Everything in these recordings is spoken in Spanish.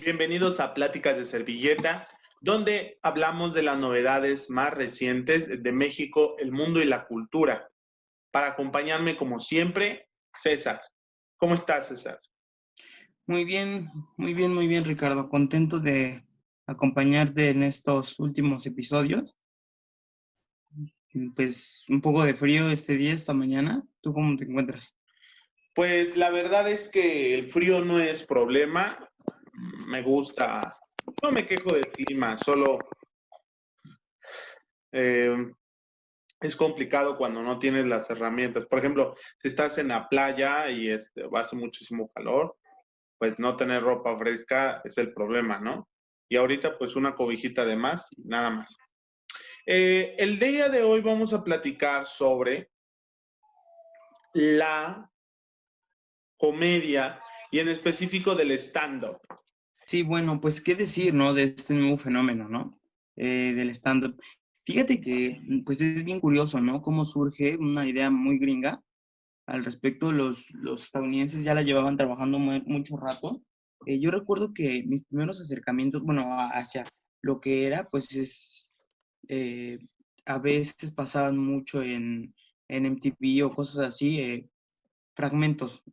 Bienvenidos a Pláticas de Servilleta, donde hablamos de las novedades más recientes de México, el mundo y la cultura. Para acompañarme, como siempre, César. ¿Cómo estás, César? Muy bien, muy bien, muy bien, Ricardo. Contento de acompañarte en estos últimos episodios. Pues un poco de frío este día, esta mañana. ¿Tú cómo te encuentras? Pues la verdad es que el frío no es problema. Me gusta. No me quejo del clima, solo eh, es complicado cuando no tienes las herramientas. Por ejemplo, si estás en la playa y hace muchísimo calor, pues no tener ropa fresca es el problema, ¿no? Y ahorita pues una cobijita de más y nada más. El día de hoy vamos a platicar sobre la comedia y en específico del stand-up. Sí, bueno, pues qué decir, ¿no? De este nuevo fenómeno, ¿no? Del stand-up. Fíjate que, pues es bien curioso, ¿no? Cómo surge una idea muy gringa al respecto. Los estadounidenses ya la llevaban trabajando mucho rato. Yo recuerdo que mis primeros acercamientos, bueno, hacia lo que era, pues eh, a veces pasaban mucho en MTV o cosas así, fragmentos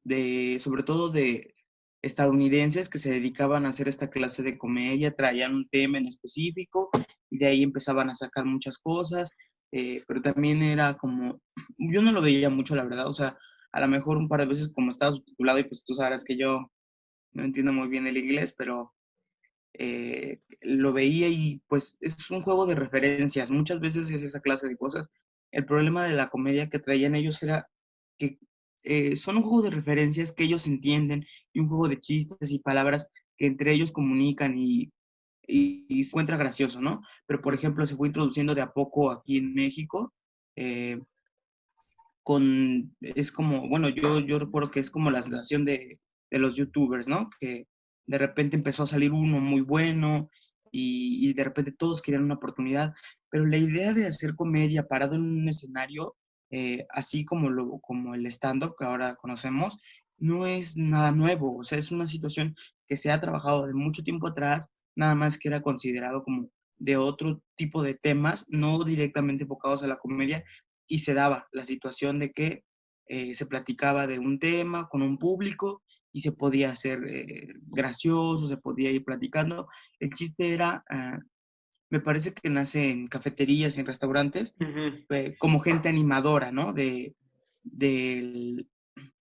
sobre todo de estadounidenses que se dedicaban a hacer esta clase de comedia, traían un tema en específico y de ahí empezaban a sacar muchas cosas, pero también era como, yo no lo veía mucho, la verdad, o sea, a lo mejor un par de veces como estaba subtitulado y pues tú sabrás que yo no entiendo muy bien el inglés, pero lo veía y pues es un juego de referencias, muchas veces es esa clase de cosas. El problema de la comedia que traían ellos era que son un juego de referencias que ellos entienden y un juego de chistes y palabras que entre ellos comunican y se encuentra gracioso, ¿no? Pero por ejemplo se fue introduciendo de a poco aquí en México. eh, es como, bueno, yo recuerdo que es como la sensación de los youtubers, ¿no? Que de repente empezó a salir uno muy bueno y de repente todos querían una oportunidad, pero la idea de hacer comedia parado en un escenario, así como el stand-up que ahora conocemos, no es nada nuevo, o sea, es una situación que se ha trabajado de mucho tiempo atrás, nada más que era considerado como de otro tipo de temas, no directamente enfocados a la comedia, y se daba la situación de que se platicaba de un tema con un público y se podía hacer gracioso, se podía ir platicando. El chiste era, me parece que nace en cafeterías, en restaurantes, Uh -huh. como gente animadora, ¿no? Del,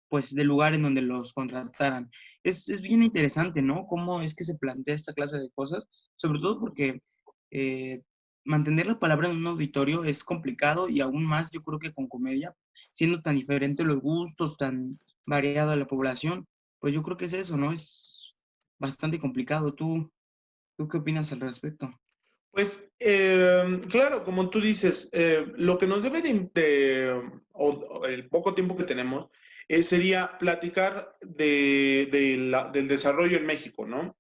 pues, del lugar en donde los contrataran. Es bien interesante, ¿no? Cómo es que se plantea esta clase de cosas, sobre todo porque eh, mantener la palabra en un auditorio es complicado y aún más yo creo que con comedia, siendo tan diferentes los gustos, tan variada la población, pues yo creo que es eso, ¿no? Es bastante complicado. ¿Tú qué opinas al respecto? Pues claro, como tú dices, lo que nos debe o el poco tiempo que tenemos, sería platicar del desarrollo en México, ¿no?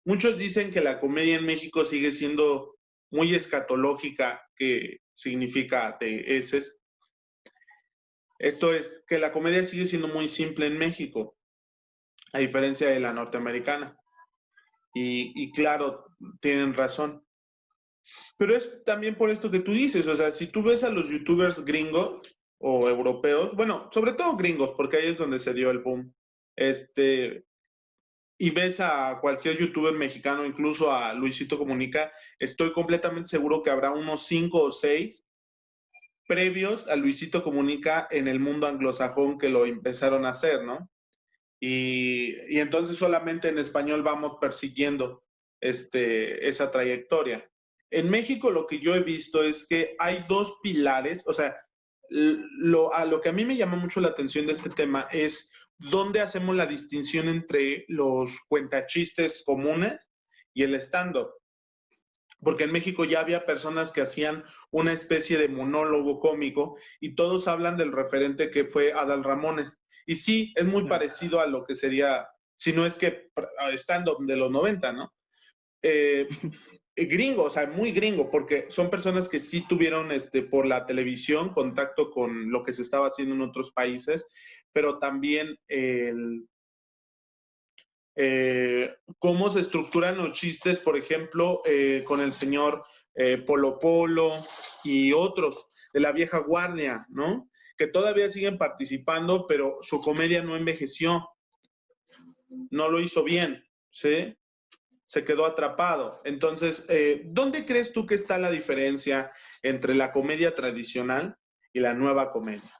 Muchos dicen que la comedia en México sigue siendo muy escatológica, que significa de heces. Esto es, que la comedia sigue siendo muy simple en México, a diferencia de la norteamericana. Y claro, tienen razón. Pero es también por esto que tú dices, o sea, si tú ves a los youtubers gringos o europeos, bueno, sobre todo gringos, porque ahí es donde se dio el boom, este, y ves a cualquier youtuber mexicano, incluso a Luisito Comunica, estoy completamente seguro que habrá unos 5 o 6 previos a Luisito Comunica en el mundo anglosajón que lo empezaron a hacer, ¿no? Y entonces solamente en español vamos persiguiendo esa trayectoria. En México lo que yo he visto es que hay dos pilares, o sea, a lo que a mí me llama mucho la atención de este tema es dónde hacemos la distinción entre los cuentachistes comunes y el stand-up. Porque en México ya había personas que hacían una especie de monólogo cómico y todos hablan del referente que fue Adal Ramones. Y sí, es muy Claro. parecido a lo que sería, si no es que stand-up de los 90, ¿no? Eh, Gringo, o sea, muy gringo, porque son personas que sí tuvieron por la televisión contacto con lo que se estaba haciendo en otros países, pero también cómo se estructuran los chistes, por ejemplo, con el señor Polo Polo y otros de la vieja guardia, ¿no? Que todavía siguen participando, pero su comedia no envejeció, no lo hizo bien, ¿sí? Se quedó atrapado. Entonces, ¿dónde crees tú que está la diferencia entre la comedia tradicional y la nueva comedia?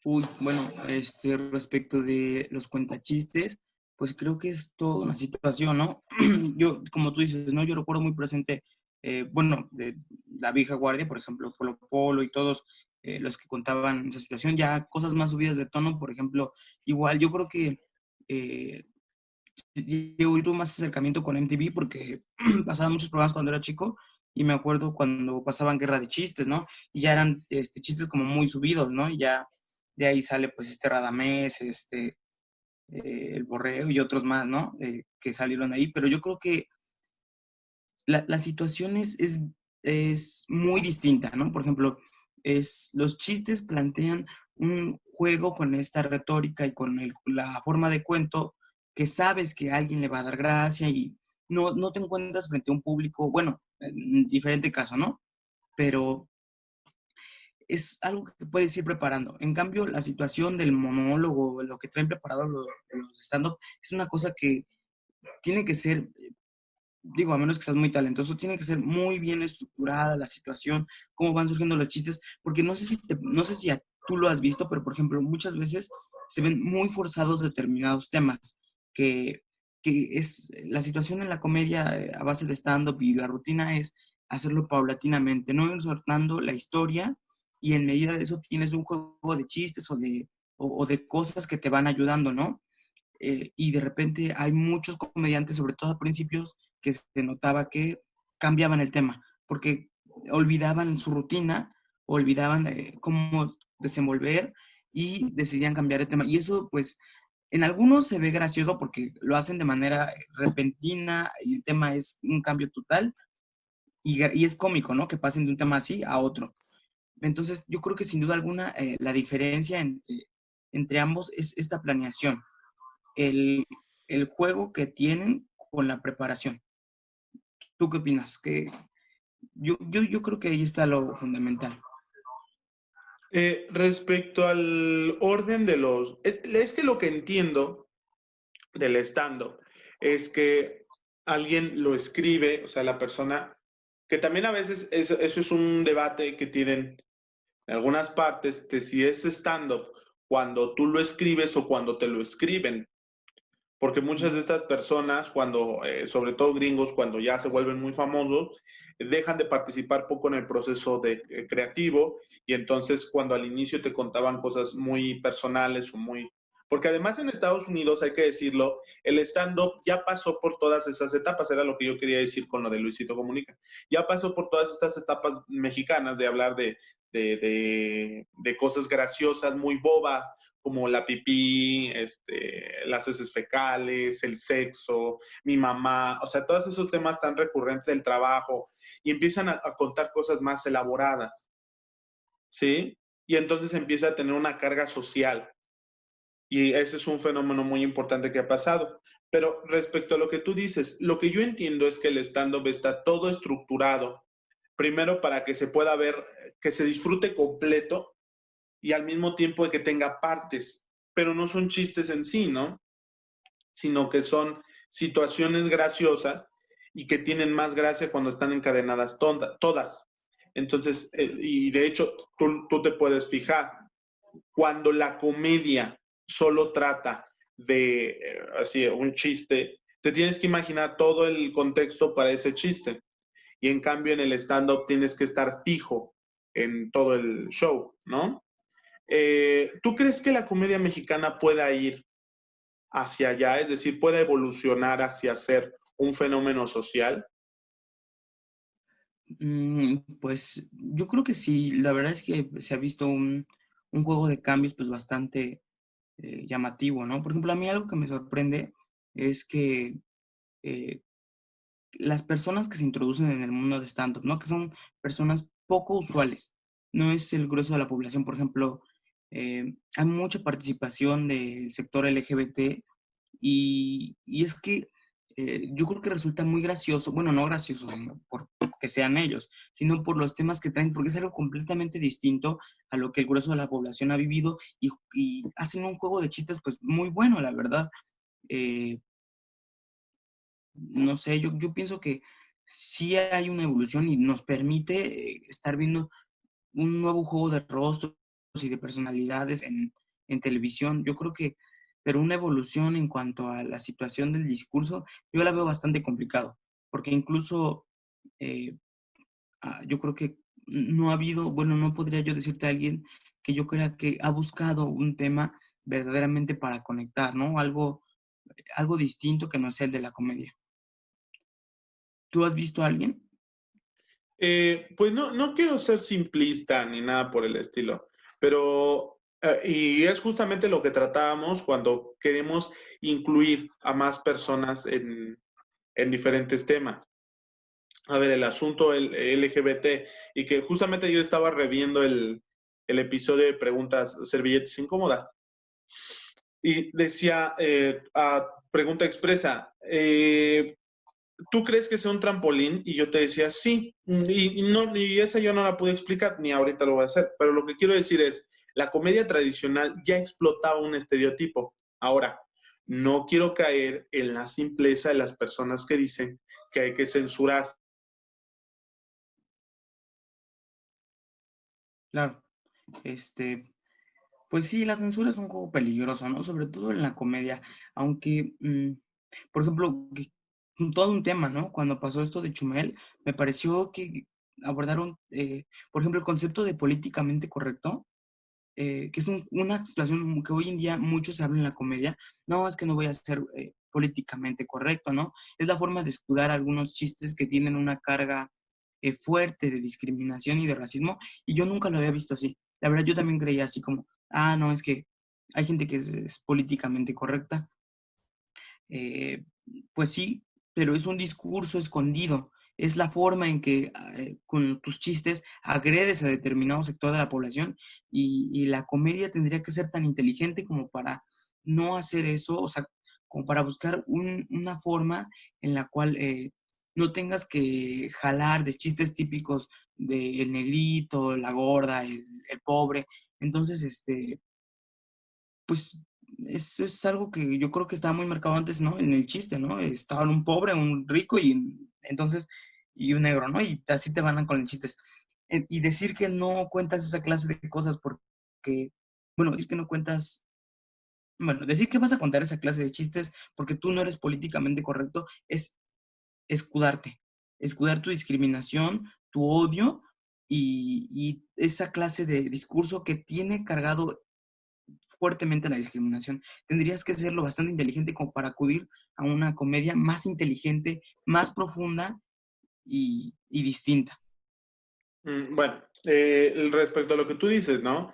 Uy, bueno, respecto de los cuentachistes, pues creo que es toda una situación, ¿no? Yo, como tú dices, ¿no? Yo recuerdo muy presente, bueno, de la vieja guardia, por ejemplo, Polo Polo y todos los que contaban esa situación, ya cosas más subidas de tono, por ejemplo, igual yo creo que eh, yo tuve más acercamiento con MTV porque pasaban muchos programas cuando era chico y me acuerdo cuando pasaban Guerra de Chistes, ¿no? Y ya eran chistes como muy subidos, ¿no? Y ya de ahí sale pues Radamés, el Borrego y otros más, ¿no? Que salieron ahí, pero yo creo que la situación es muy distinta, ¿no? Por ejemplo, los chistes plantean un juego con esta retórica y con la forma de cuento que sabes que a alguien le va a dar gracia y no te encuentras frente a un público, bueno, en diferente caso, ¿no? Pero es algo que te puedes ir preparando. En cambio, la situación del monólogo, lo que traen preparado los stand-up, es una cosa que tiene que ser, digo, a menos que seas muy talentoso, tiene que ser muy bien estructurada la situación, cómo van surgiendo los chistes, porque no sé si tú lo has visto, pero por ejemplo, muchas veces se ven muy forzados determinados temas, que, que es la situación en la comedia a base de stand-up y la rutina es hacerlo paulatinamente, no ir soltando la historia y en medida de eso tienes un juego de chistes o de cosas que te van ayudando, ¿no? Y de repente hay muchos comediantes, sobre todo a principios, que se notaba que cambiaban el tema, porque olvidaban su rutina, olvidaban cómo desenvolver y decidían cambiar de tema. Y eso, pues, en algunos se ve gracioso porque lo hacen de manera repentina y el tema es un cambio total y es cómico, ¿no? Que pasen de un tema así a otro. Entonces, yo creo que sin duda alguna la diferencia entre ambos es esta planeación el, el juego que tienen con la preparación. ¿Tú qué opinas? Yo creo que ahí está lo fundamental. Respecto al orden de los... Es que lo que entiendo del stand-up es que alguien lo escribe, o sea, la persona, que también a veces eso es un debate que tienen en algunas partes de si es stand-up cuando tú lo escribes o cuando te lo escriben. Porque muchas de estas personas, cuando, sobre todo gringos, cuando ya se vuelven muy famosos, dejan de participar poco en el proceso de, creativo y entonces cuando al inicio te contaban cosas muy personales o muy... Porque además en Estados Unidos, hay que decirlo, el stand-up ya pasó por todas esas etapas, era lo que yo quería decir con lo de Luisito Comunica. Ya pasó por todas estas etapas mexicanas de hablar de cosas graciosas, muy bobas, como la pipí, las heces fecales, el sexo, mi mamá, o sea, todos esos temas tan recurrentes del trabajo, y empiezan a contar cosas más elaboradas, ¿sí? Y entonces empieza a tener una carga social, y ese es un fenómeno muy importante que ha pasado. Pero respecto a lo que tú dices, lo que yo entiendo es que el stand-up está todo estructurado, primero para que se pueda ver, que se disfrute completo, y al mismo tiempo de que tenga partes, pero no son chistes en sí, ¿no? Sino que son situaciones graciosas y que tienen más gracia cuando están encadenadas todas. Entonces, y de hecho, tú te puedes fijar, cuando la comedia solo trata de así un chiste, te tienes que imaginar todo el contexto para ese chiste. Y en cambio en el stand-up tienes que estar fijo en todo el show, ¿no? ¿Tú crees que la comedia mexicana pueda ir hacia allá, es decir, pueda evolucionar hacia ser un fenómeno social? Pues yo creo que sí, la verdad es que se ha visto un juego de cambios pues bastante llamativo, ¿no? Por ejemplo, a mí algo que me sorprende es que eh, las personas que se introducen en el mundo de stand-up, ¿no? Que son personas poco usuales, no es el grueso de la población. Por ejemplo, hay mucha participación del sector LGBT Y es que yo creo que resulta muy gracioso, bueno, no gracioso sino porque sean ellos, sino por los temas que traen, porque es algo completamente distinto a lo que el grueso de la población ha vivido y hacen un juego de chistes pues muy bueno, la verdad. Eh, no sé, yo pienso que sí hay una evolución y nos permite estar viendo un nuevo juego de rostros y de personalidades en televisión. Yo creo que, pero una evolución en cuanto a la situación del discurso, yo la veo bastante complicado, porque incluso eh, yo creo que no ha habido, bueno, no podría yo decirte a alguien que yo crea que ha buscado un tema verdaderamente para conectar, ¿no? Algo distinto que no sea el de la comedia. ¿Tú has visto a alguien? Pues no, no quiero ser simplista ni nada por el estilo, pero, y es justamente lo que tratábamos cuando queremos incluir a más personas en diferentes temas. A ver, el asunto LGBT, y que justamente yo estaba reviendo el episodio de preguntas, servilletas incómodas, y decía, pregunta expresa, ¿tú crees que sea un trampolín? Y yo te decía, sí. No, y esa yo no la pude explicar, ni ahorita lo voy a hacer. Pero lo que quiero decir es, la comedia tradicional ya explotaba un estereotipo. Ahora, no quiero caer en la simpleza de las personas que dicen que hay que censurar. Claro. Este, Pues sí, la censura es un juego peligroso, ¿no? Sobre todo en la comedia, aunque, por ejemplo, todo un tema, ¿no? Cuando pasó esto de Chumel, me pareció que abordaron, por ejemplo, el concepto de políticamente correcto, que es una situación que hoy en día muchos hablan en la comedia. No, es que no voy a ser políticamente correcto, ¿no? Es la forma de escudar algunos chistes que tienen una carga fuerte de discriminación y de racismo, y yo nunca lo había visto así. La verdad, yo también creía así como, no, es que hay gente que es políticamente correcta. Eh, pues sí, pero es un discurso escondido. Es la forma en que con tus chistes agredes a determinado sector de la población y la comedia tendría que ser tan inteligente como para no hacer eso, o sea, como para buscar una forma en la cual no tengas que jalar de chistes típicos de el negrito, la gorda, el pobre. Entonces, pues eso es algo que yo creo que estaba muy marcado antes, ¿no? En el chiste, ¿no? Estaban un pobre, un rico y entonces, y un negro, ¿no? Y así te van con los chistes. Y decir que no cuentas esa clase de cosas porque, bueno, decir que no cuentas, bueno, decir que vas a contar esa clase de chistes porque tú no eres políticamente correcto es escudarte, escudar tu discriminación, tu odio y esa clase de discurso que tiene cargado fuertemente la discriminación. Tendrías que serlo bastante inteligente como para acudir a una comedia más inteligente, más profunda y distinta. Bueno, respecto a lo que tú dices, ¿no?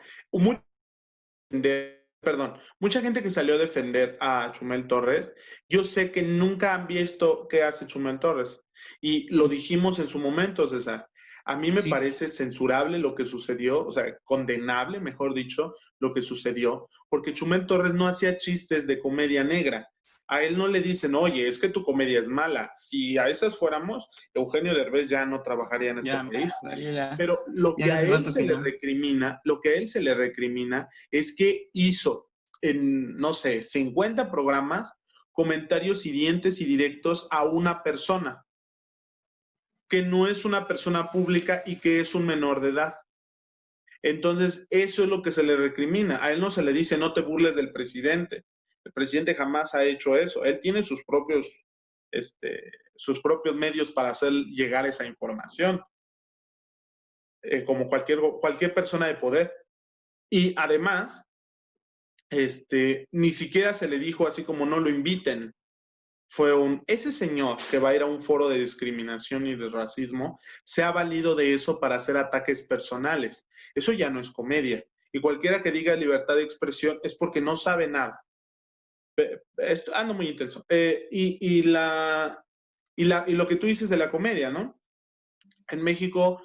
Perdón, mucha gente que salió a defender a Chumel Torres, yo sé que nunca han visto qué hace Chumel Torres. Y lo Sí, dijimos en su momento, César. A mí me sí, parece censurable lo que sucedió, o sea, condenable, mejor dicho, lo que sucedió, porque Chumel Torres no hacía chistes de comedia negra. A él no le dicen, oye, es que tu comedia es mala. Si a esas fuéramos, Eugenio Derbez ya no trabajaría en este ya, país. ya, Pero lo ya que de a hace él rato se que le no. recrimina, lo que a él se le recrimina es que hizo en, no sé, 50 programas comentarios hirientes y directos a una persona que no es una persona pública y que es un menor de edad. Entonces, eso es lo que se le recrimina. A él no se le dice, no te burles del presidente. El presidente jamás ha hecho eso. Él tiene sus propios medios para hacer llegar esa información, como cualquier persona de poder. Y además, ni siquiera se le dijo así como no lo inviten. Ese señor que va a ir a un foro de discriminación y de racismo, se ha valido de eso para hacer ataques personales. Eso ya no es comedia. Y cualquiera que diga libertad de expresión es porque no sabe nada. Ando muy intenso. Y lo que tú dices de la comedia, ¿no? En México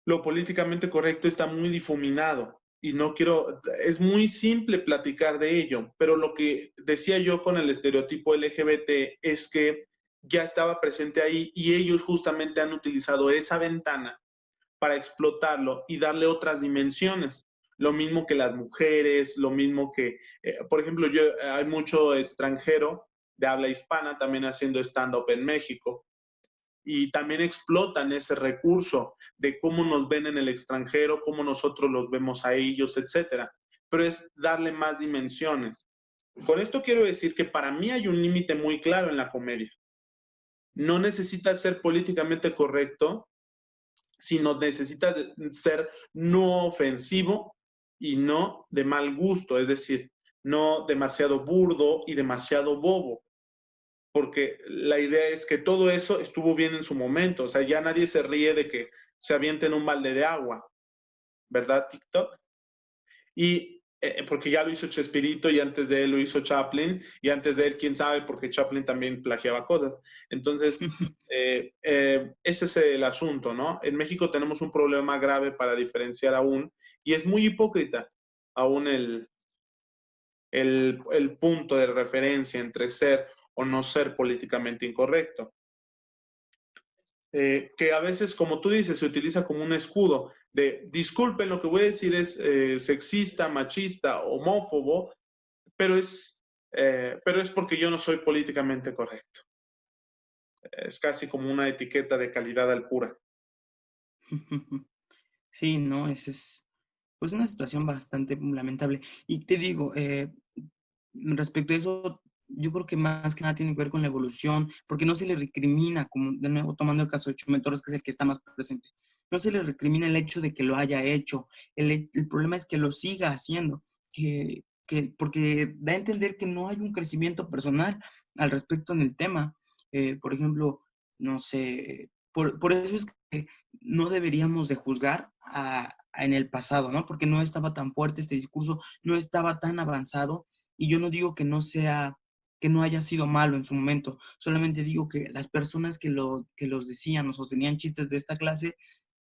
lo políticamente correcto está muy difuminado. y no quiero, es muy simple platicar de ello, pero lo que decía yo con el estereotipo LGBT es que ya estaba presente ahí y ellos justamente han utilizado esa ventana para explotarlo y darle otras dimensiones. Lo mismo que las mujeres, lo mismo que, por ejemplo, hay mucho extranjero de habla hispana también haciendo stand-up en México y también explotan ese recurso de cómo nos ven en el extranjero, cómo nosotros los vemos a ellos, etcétera. Pero es darle más dimensiones. Con esto quiero decir que para mí hay un límite muy claro en la comedia. No necesitas ser políticamente correcto, sino necesitas ser no ofensivo y no de mal gusto, es decir, no demasiado burdo y demasiado bobo, porque la idea es que todo eso estuvo bien en su momento, o sea, ya nadie se ríe de que se avienten un balde de agua, ¿verdad, TikTok? Y porque ya lo hizo Chespirito y antes de él lo hizo Chaplin y antes de él quién sabe porque Chaplin también plagiaba cosas. Entonces, ese es el asunto, ¿no? En México tenemos un problema grave para diferenciar aún y es muy hipócrita aún el punto de referencia entre ser o no ser políticamente incorrecto. Que a veces, como tú dices, se utiliza como un escudo de, disculpen, lo que voy a decir es sexista, machista, homófobo, pero es porque yo no soy políticamente correcto. Es casi como una etiqueta de calidad al pura. Sí, no, esa es pues una situación bastante lamentable. Y te digo, respecto a eso, yo creo que más que nada tiene que ver con la evolución, porque no se le recrimina, como de nuevo tomando el caso de Chumel Torres, que es el que está más presente, no se le recrimina el hecho de que lo haya hecho. El problema es que lo siga haciendo, porque da a entender que no hay un crecimiento personal al respecto en el tema. Por ejemplo, no sé, por eso es que no deberíamos de juzgar en el pasado, ¿no? Porque no estaba tan fuerte este discurso, no estaba tan avanzado, y yo no digo que no sea, que no haya sido malo en su momento, solamente digo que las personas que los decían o sostenían chistes de esta clase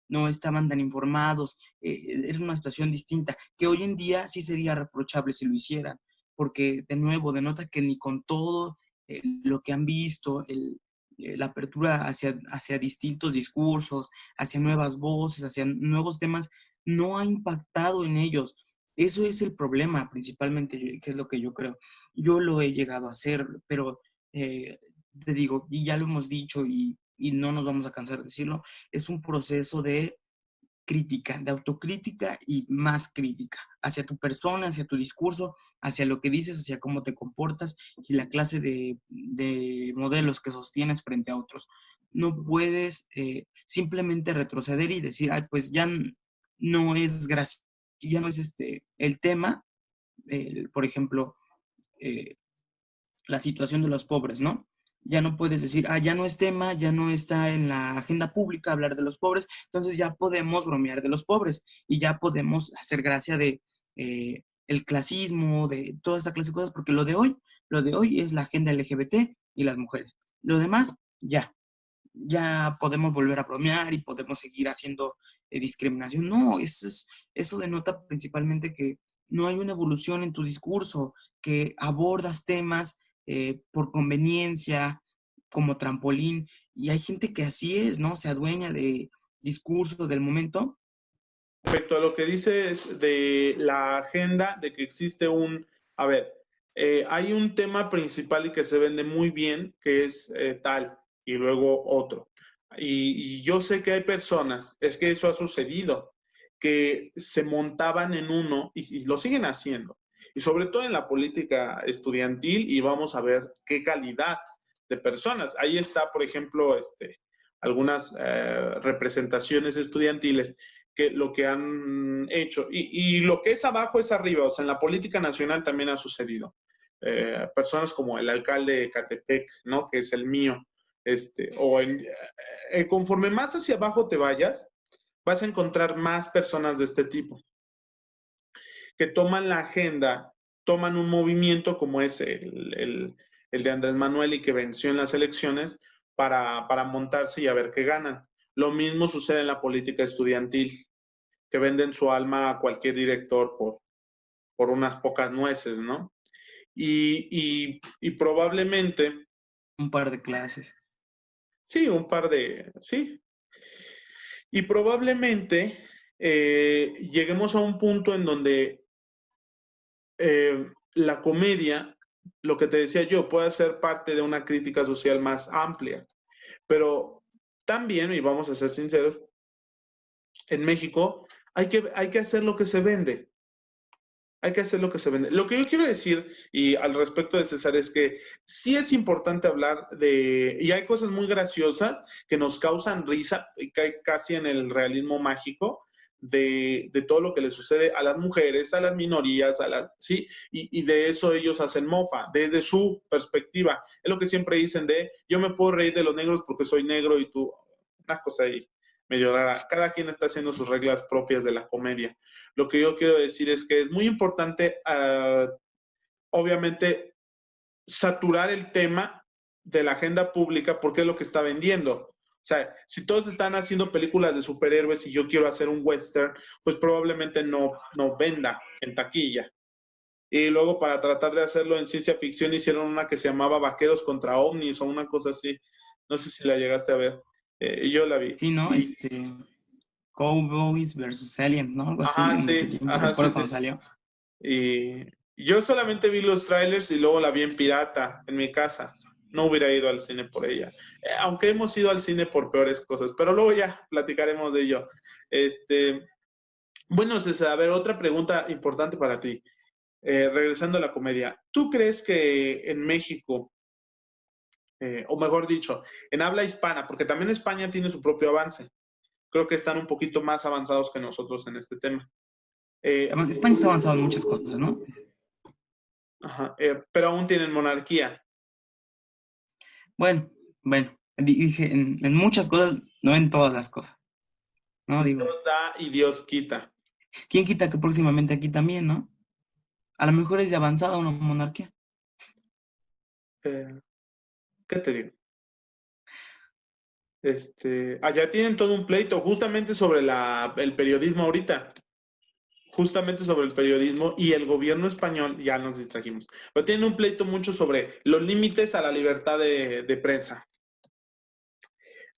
no estaban tan informados, era una situación distinta, que hoy en día sí sería reprochable si lo hicieran, porque de nuevo denota que ni con todo lo que han visto, la apertura hacia distintos discursos, hacia nuevas voces, hacia nuevos temas, no ha impactado en ellos. Eso es el problema principalmente, que es lo que yo creo. Yo lo he llegado a hacer, pero te digo, y ya lo hemos dicho y no nos vamos a cansar de decirlo, es un proceso de crítica, de autocrítica y más crítica hacia tu persona, hacia tu discurso, hacia lo que dices, hacia cómo te comportas y la clase de modelos que sostienes frente a otros. No puedes simplemente retroceder y decir, ay, pues ya no es gracioso, ya no es el tema, por ejemplo, eh, la situación de los pobres, ¿no? Ya no puedes decir, ah, ya no es tema, ya no está en la agenda pública hablar de los pobres, entonces ya podemos bromear de los pobres y ya podemos hacer gracia de el clasismo, de toda esa clase de cosas, porque lo de hoy es la agenda LGBT y las mujeres. Lo demás, ya podemos volver a bromear y podemos seguir haciendo discriminación. No, eso denota principalmente que no hay una evolución en tu discurso, que abordas temas por conveniencia, como trampolín, y hay gente que así es, ¿no? Se adueña de discurso del momento. Respecto a lo que dices de la agenda, de que existe a ver, hay un tema principal y que se vende muy bien, que es tal, y luego otro. Y yo sé que hay personas, es que eso ha sucedido, que se montaban en uno y lo siguen haciendo. Y sobre todo en la política estudiantil, y vamos a ver qué calidad de personas. Ahí está, por ejemplo, algunas representaciones estudiantiles que lo que han hecho. Y lo que es abajo es arriba, o sea, en la política nacional también ha sucedido. Personas como el alcalde de Catepec, ¿no? Que es el mío. Conforme más hacia abajo te vayas, vas a encontrar más personas de este tipo que toman la agenda, toman un movimiento como es el de Andrés Manuel y que venció en las elecciones para montarse y a ver qué ganan. Lo mismo sucede en la política estudiantil. que venden su alma a cualquier director por unas pocas nueces, ¿no? Y probablemente, Un par de clases. sí, sí, y probablemente lleguemos a un punto en donde la comedia, lo que te decía yo, puede ser parte de una crítica social más amplia, pero también, y vamos a ser sinceros, en México hay que hacer lo que se vende. Hay que hacer lo que se vende. Lo que yo quiero decir, y al respecto de César, es que sí es importante hablar de, y hay cosas muy graciosas que nos causan risa, y cae casi en el realismo mágico, de todo lo que le sucede a las mujeres, a las minorías, ¿sí? Y de eso ellos hacen mofa, desde su perspectiva. Es lo que siempre dicen de, yo me puedo reír de los negros porque soy negro y tú, una cosa ahí medio rara. Cada quien está haciendo sus reglas propias de la comedia. Lo que yo quiero decir es que es muy importante, obviamente, saturar el tema de la agenda pública porque es lo que está vendiendo. O sea, si todos están haciendo películas de superhéroes y yo quiero hacer un western, pues probablemente no venda en taquilla. Y luego para tratar de hacerlo en ciencia ficción hicieron una que se llamaba Vaqueros contra OVNIs o una cosa así. No sé si la llegaste a ver. Yo la vi. Sí, ¿no? Y, Cowboys versus Aliens, ¿no? Algo así, en ese tiempo, ajá, sí, recuerdo sí. cuando salió. Y yo solamente vi los trailers y luego la vi en pirata en mi casa. No hubiera ido al cine por ella. Aunque hemos ido al cine por peores cosas, pero luego ya platicaremos de ello. Este, bueno, César, a ver, otra pregunta importante para ti. Regresando a la comedia, ¿tú crees que en México, o mejor dicho, en habla hispana, porque también España tiene su propio avance, creo que están un poquito más avanzados que nosotros en este tema? Eh, España está avanzado en muchas cosas, ¿no? ajá, pero aún tienen monarquía. Bueno, bueno, dije en muchas cosas, no en todas las cosas, ¿no? Digo, Dios da y Dios quita. ¿quién quita que próximamente aquí también, ¿no? A lo mejor es de avanzada una monarquía. Eh, ¿Qué te digo? Allá tienen todo un pleito justamente sobre el periodismo ahorita, justamente sobre el periodismo y el gobierno español, ya nos distrajimos, pero tienen un pleito mucho sobre los límites a la libertad de prensa,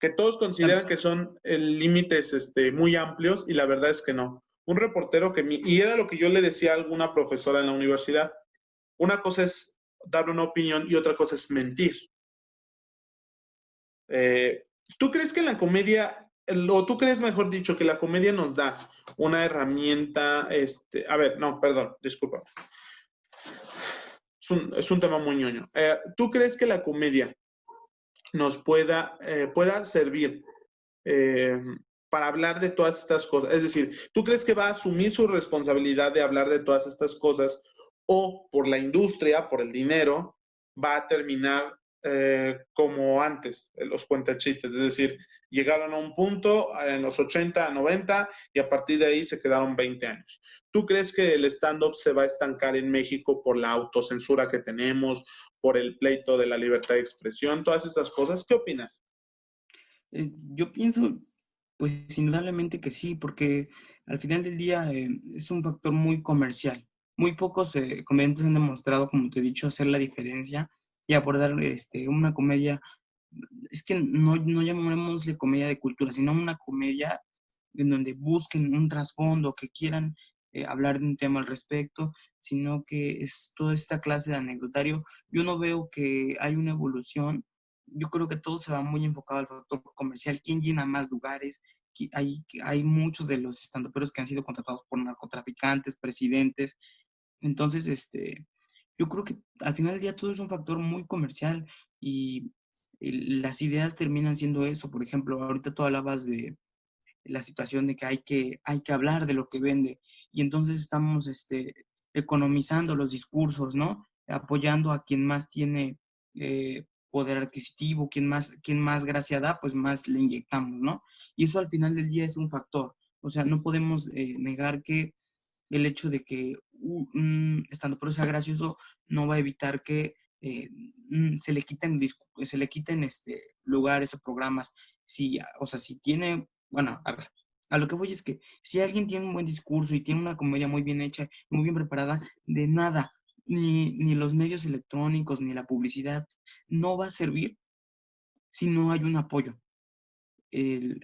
que todos consideran que son límites muy amplios y la verdad es que no. Un reportero y era lo que yo le decía a alguna profesora en la universidad, una cosa es dar una opinión y otra cosa es mentir. Eh, ¿Tú crees que la comedia, o tú crees, mejor dicho, que la comedia nos da una herramienta, a ver, no, perdón, disculpa, es un tema muy ñoño. ¿Tú crees que la comedia nos pueda servir eh, para hablar de todas estas cosas? Es decir, ¿tú crees que va a asumir su responsabilidad de hablar de todas estas cosas o por la industria, por el dinero, va a terminar como antes, los cuentachistes? Es decir, llegaron a un punto en los 80, 90 y a partir de ahí se quedaron 20 años. ¿Tú crees que el stand-up se va a estancar en México por la autocensura que tenemos, por el pleito de la libertad de expresión, todas estas cosas? ¿Qué opinas? Yo pienso, pues indudablemente que sí, porque al final del día es un factor muy comercial. Muy pocos comediantes han demostrado, como te he dicho, hacer la diferencia y abordar una comedia. Es que no llamémosle comedia de cultura, sino una comedia en donde busquen un trasfondo, que quieran hablar de un tema al respecto, sino que es toda esta clase de anecdotario. Yo no veo que hay una evolución. Yo creo que todo se va muy enfocado al factor comercial. ¿Quién llena más lugares? Hay muchos de los estandoperos que han sido contratados por narcotraficantes, presidentes. Entonces, yo creo que al final del día todo es un factor muy comercial y las ideas terminan siendo eso. Por ejemplo, ahorita tú hablabas de la situación de que hay que hablar de lo que vende y entonces estamos economizando los discursos, ¿no? Apoyando a quien más tiene poder adquisitivo, quien más gracia da, pues más le inyectamos, ¿no? Y eso al final del día es un factor. O sea, no podemos negar que el hecho de que estando por sea gracioso no va a evitar que se le quiten lugares o programas. Si, o sea, si tiene, bueno, a ver, A lo que voy es que si alguien tiene un buen discurso y tiene una comedia muy bien hecha, muy bien preparada, de nada, ni los medios electrónicos, ni la publicidad, no va a servir si no hay un apoyo. El,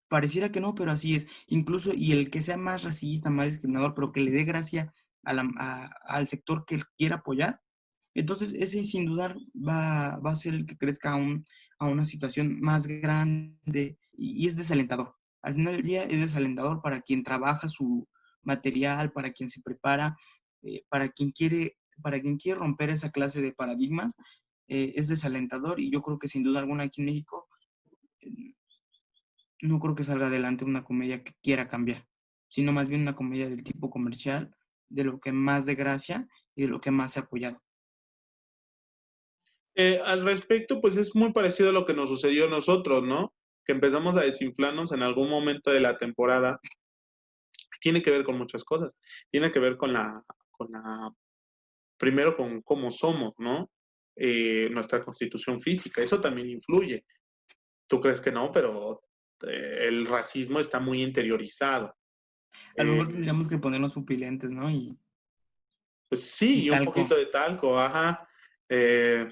pareciera que no, pero así es. Incluso, y el que sea más racista, más discriminador, pero que le dé gracia al sector que él quiera apoyar, entonces ese sin dudar va a ser el que crezca a una situación más grande y es desalentador. Al final del día es desalentador para quien trabaja su material, para quien se prepara, para quien quiere romper esa clase de paradigmas, es desalentador y yo creo que sin duda alguna aquí en México eh, no creo que salga adelante una comedia que quiera cambiar, sino más bien una comedia del tipo comercial, de lo que más de gracia y de lo que más se ha apoyado. Al respecto, pues es muy parecido a lo que nos sucedió a nosotros, ¿no? Que empezamos a desinflarnos en algún momento de la temporada. Tiene que ver con muchas cosas. Tiene que ver con la primero con cómo somos, ¿no? Nuestra constitución física, eso también influye. Tú crees que no, pero el racismo está muy interiorizado. A lo Eh, mejor tendríamos que ponernos pupilentes, ¿no? pues sí, Y y un poquito talco, de talco, ajá. Eh,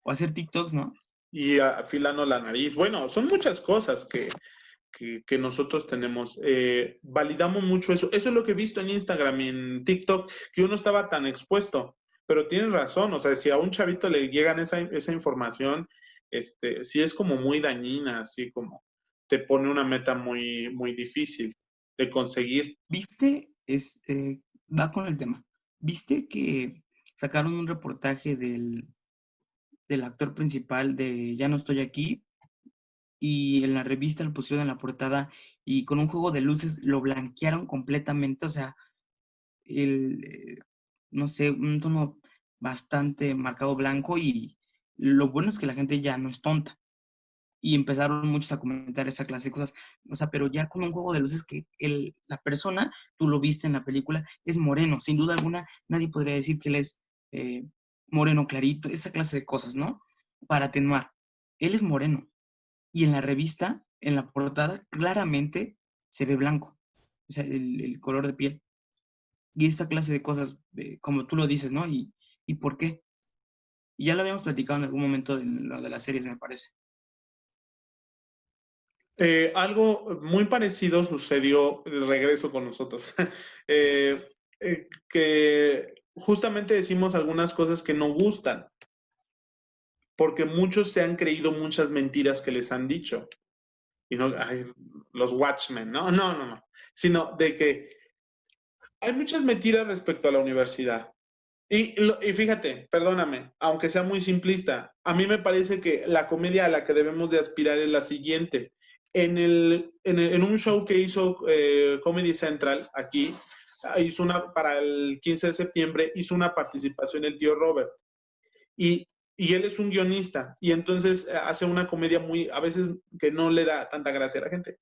o hacer TikToks, ¿no? y afilando la nariz. Bueno, son muchas cosas que nosotros tenemos. Validamos mucho eso. Eso es lo que he visto en Instagram y en TikTok, que uno estaba tan expuesto. Pero tienes razón, o sea, si a un chavito le llegan esa información, sí es como muy dañina, así como te pone una meta muy, muy difícil de conseguir. ¿Viste? Va con el tema. ¿Viste que sacaron un reportaje del actor principal de Ya no estoy aquí? Y en la revista lo pusieron en la portada y con un juego de luces lo blanquearon completamente, o sea, el, no sé, un tono bastante marcado blanco y lo bueno es que la gente ya no es tonta y empezaron muchos a comentar esa clase de cosas, o sea, pero ya con un juego de luces que la persona, tú lo viste en la película, es moreno, sin duda alguna, nadie podría decir que él es eh, moreno clarito, esa clase de cosas, ¿no? Para atenuar. Él es moreno y en la revista, en la portada, claramente se ve blanco, o sea, el color de piel. Y esta clase de cosas, como tú lo dices, ¿no? ¿Y por qué? Y ya lo habíamos platicado en algún momento de lo de las series, me parece. Algo muy parecido sucedió, el regreso con nosotros, que justamente decimos algunas cosas que no gustan, porque muchos se han creído muchas mentiras que les han dicho. Y no, ay, los Watchmen, no, no, no, no, sino de que hay muchas mentiras respecto a la universidad. Y fíjate, perdóname, aunque sea muy simplista, a mí me parece que la comedia a la que debemos de aspirar es la siguiente. En un show que hizo Comedy Central aquí, hizo para el 15 de septiembre, hizo una participación el tío Robert. Y él es un guionista, y entonces hace una comedia muy, a veces que no le da tanta gracia a la gente.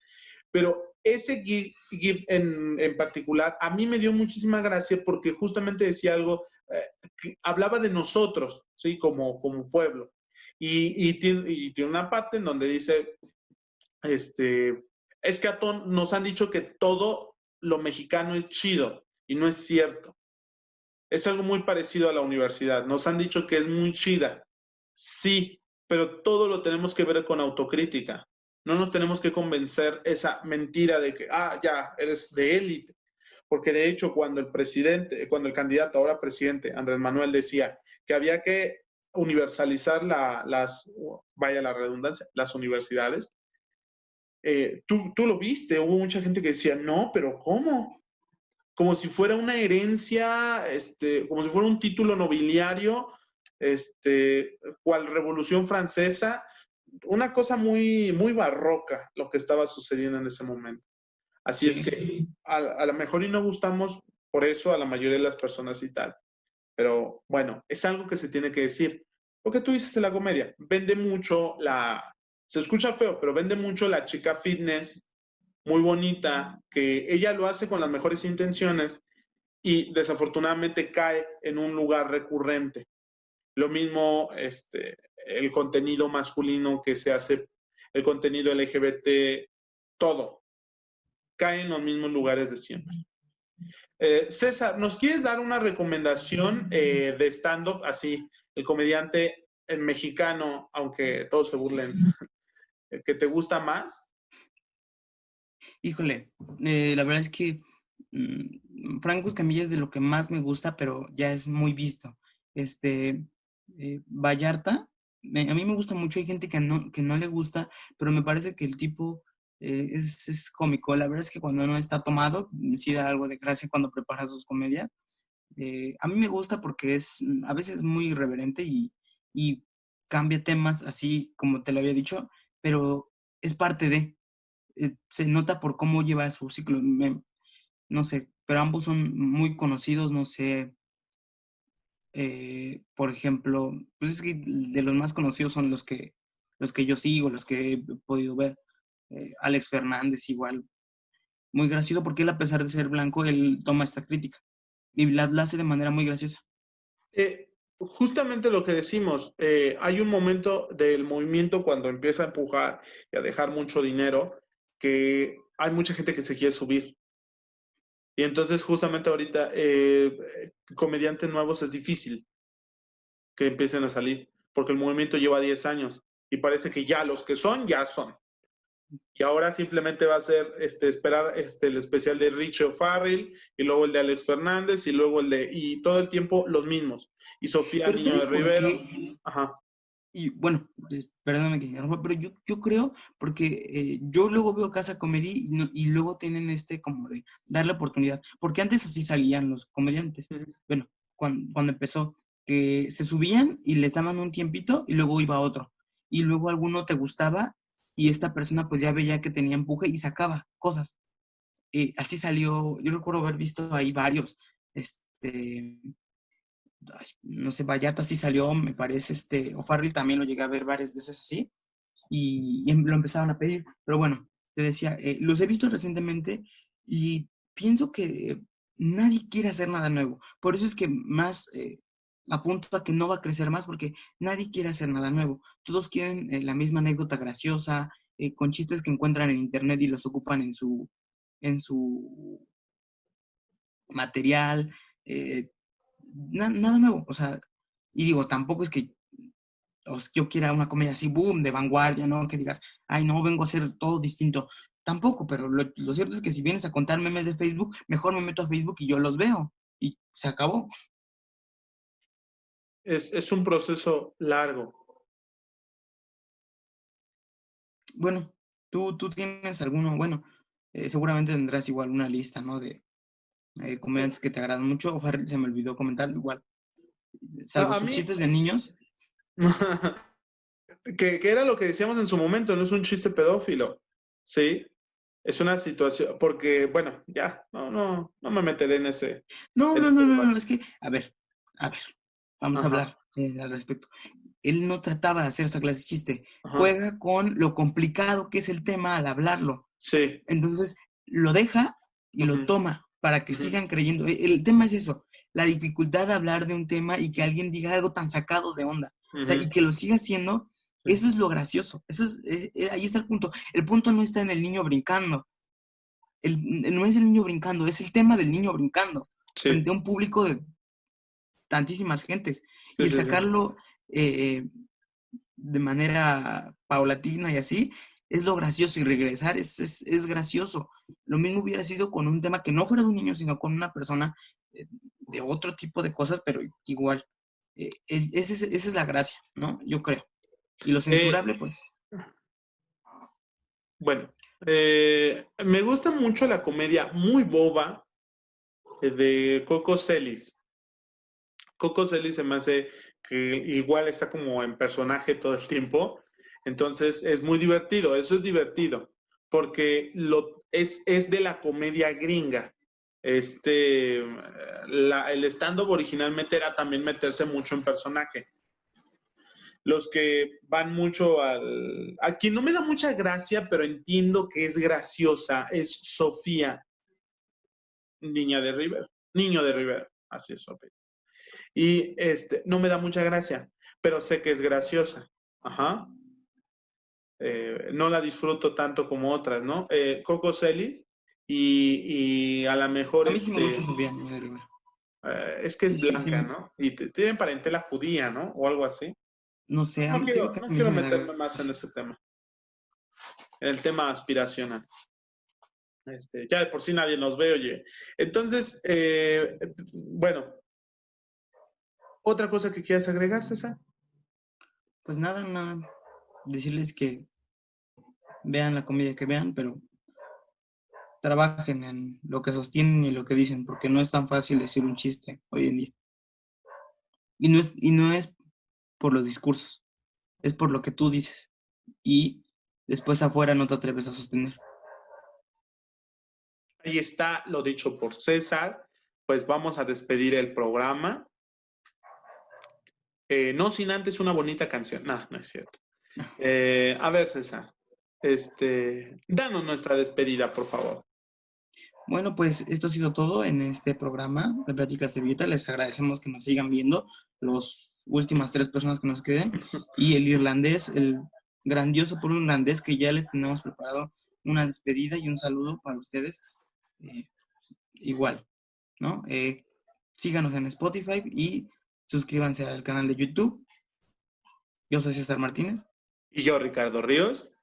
Pero ese GIF en particular a mí me dio muchísima gracia porque justamente decía algo, que hablaba de nosotros, ¿sí? Como pueblo. Y tiene una parte en donde dice, es que nos han dicho que todo lo mexicano es chido y no es cierto. Es algo muy parecido a la universidad. Nos han dicho que es muy chida. Sí, pero todo lo tenemos que ver con autocrítica. No nos tenemos que convencer esa mentira de que, ya, eres de élite. Porque de hecho, cuando el candidato, ahora presidente, Andrés Manuel, decía que había que universalizar vaya la redundancia, las universidades, tú lo viste, hubo mucha gente que decía, no, pero ¿cómo? Como si fuera una herencia, como si fuera un título nobiliario, cual Revolución Francesa, una cosa muy, muy barroca lo que estaba sucediendo en ese momento. Así es Sí. que a lo mejor y no gustamos por eso a la mayoría de las personas y tal, pero bueno, es algo que se tiene que decir. Lo que tú dices en la comedia, vende mucho se escucha feo, pero vende mucho la chica fitness, muy bonita, que ella lo hace con las mejores intenciones y desafortunadamente cae en un lugar recurrente. Lo mismo el contenido masculino que se hace, el contenido LGBT, todo. cae en los mismos lugares de siempre. César, ¿nos quieres dar una recomendación de stand-up, así, el comediante mexicano, aunque todos se burlen, que te gusta más? Híjole, la verdad es que Franco Escamilla es de lo que más me gusta, pero ya es muy visto. Este, Vallarta, a mí me gusta mucho, hay gente que no le gusta, pero me parece que el tipo es cómico. La verdad es que cuando no está tomado, sí da algo de gracia cuando prepara sus comedias. A mí me gusta porque es a veces muy irreverente y cambia temas así como te lo había dicho, pero es parte de se nota por cómo lleva su ciclo. No sé, pero ambos son muy conocidos, no sé. Por ejemplo, pues es que de los más conocidos son los que yo sigo, los que he podido ver. Alex Fernández igual, muy gracioso porque él a pesar de ser blanco, él toma esta crítica y la hace de manera muy graciosa. Justamente lo que decimos, hay un momento del movimiento cuando empieza a empujar y a dejar mucho dinero, que hay mucha gente que se quiere subir. Y entonces justamente ahorita comediantes nuevos es difícil que empiecen a salir, porque el movimiento lleva 10 años y parece que ya los que son, ya son. Y ahora simplemente va a ser esperar el especial de Richie O'Farrell y luego el de Alex Fernández y luego y todo el tiempo los mismos. Y Sofía Pero Niño de ¿sabes por Rivero. qué? Ajá. Y bueno, perdóname que interrumpa, pero yo creo, porque yo luego veo Casa Comedy y luego tienen como de darle oportunidad, porque antes así salían los comediantes. Uh-huh. Bueno, cuando empezó, que se subían y les daban un tiempito y luego iba otro. Y luego alguno te gustaba y esta persona pues ya veía que tenía empuje y sacaba cosas. Así salió, yo recuerdo haber visto ahí varios, este, ay, no sé, Vallarta sí salió, me parece, O'Farrill también lo llegué a ver varias veces así, y lo empezaron a pedir, pero bueno, te decía, los he visto recientemente y pienso que nadie quiere hacer nada nuevo, por eso es que más apunto a que no va a crecer más, porque nadie quiere hacer nada nuevo, todos quieren la misma anécdota graciosa, con chistes que encuentran en internet y los ocupan en su material, nada nuevo, o sea, y digo, tampoco es que yo quiera una comedia así, boom, de vanguardia, ¿no? Que digas, ay, no, vengo a hacer todo distinto. Tampoco, pero lo cierto es que si vienes a contar memes de Facebook, mejor me meto a Facebook y yo los veo. Y se acabó. Es un proceso largo. Bueno, tú tienes alguno, bueno, seguramente tendrás igual una lista, ¿no? De comediantes que te agradan mucho. O Harry, se me olvidó comentar igual. Salvo A sus mí, chistes de niños. que era lo que decíamos en su momento, no es un chiste pedófilo, ¿sí? Es una situación, porque, bueno, ya, no me meteré No, en no, ese no, no, no, debate. es que, a ver, vamos a Ajá, hablar al respecto. Él no trataba de hacer esa clase de chiste, ajá, juega con lo complicado que es el tema al hablarlo. sí, Entonces, lo deja y lo ujú, toma para que ujú, sigan creyendo. El tema es eso, la dificultad de hablar de un tema y que alguien diga algo tan sacado de onda. O sea, y ujú, que lo siga haciendo, sí, eso es lo gracioso. Eso es, ahí está el punto. El punto no está en el niño brincando. No es el niño brincando, es el tema del niño brincando sí, frente a un público de tantísimas gentes. Y sí, el sí, sí. sacarlo de manera paulatina y así, es lo gracioso y regresar es gracioso. Lo mismo hubiera sido con un tema que no fuera de un niño, sino con una persona de otro tipo de cosas, pero igual. Esa es la gracia, ¿no? Yo creo. Y lo Eh, censurable, pues, bueno, me gusta mucho la comedia muy boba de Coco Celis. Coco Celis se me hace que igual está como en personaje todo el tiempo, entonces es muy divertido, eso es divertido, porque es de la comedia gringa. El stand-up originalmente era también meterse mucho en personaje. Los que van mucho a quien no me da mucha gracia, pero entiendo que es graciosa, es Sofía Niño de Rivera, así es Sofía. Y no me da mucha gracia, pero sé que es graciosa. Ajá. No la disfruto tanto como otras, ¿no? Coco Celis y a lo mejor A mí sí me gusta Sofía Niño de Rivera. es que Sí, es sí, sí, blanca, ¿no? Y tiene parentela judía, ¿no? O algo así. no sé, te digo que a No mí sí quiero me da meterme más en gracia. ese tema, en el tema aspiracional. Ya de por sí nadie nos ve, oye. Entonces, bueno, otra cosa que quieras agregar, César. Pues nada, decirles que vean la comedia que vean, pero trabajen en lo que sostienen y lo que dicen, porque no es tan fácil decir un chiste hoy en día. Y no es por los discursos, es por lo que tú dices. Y después afuera no te atreves a sostener. Ahí está lo dicho por César. Pues vamos a despedir el programa. No sin antes una bonita canción. No, no es cierto. A ver, César. Danos nuestra despedida, por favor. Bueno, pues esto ha sido todo en este programa de Pláticas de Vida. Les agradecemos que nos sigan viendo, las últimas 3 personas que nos queden, y el irlandés, el grandioso por un irlandés, que ya les tenemos preparado una despedida y un saludo para ustedes. Igual, ¿no? Síganos en Spotify y suscríbanse al canal de YouTube. Yo soy César Martínez. Y yo, Ricardo Ríos.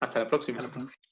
Hasta la Hasta próxima. la próxima.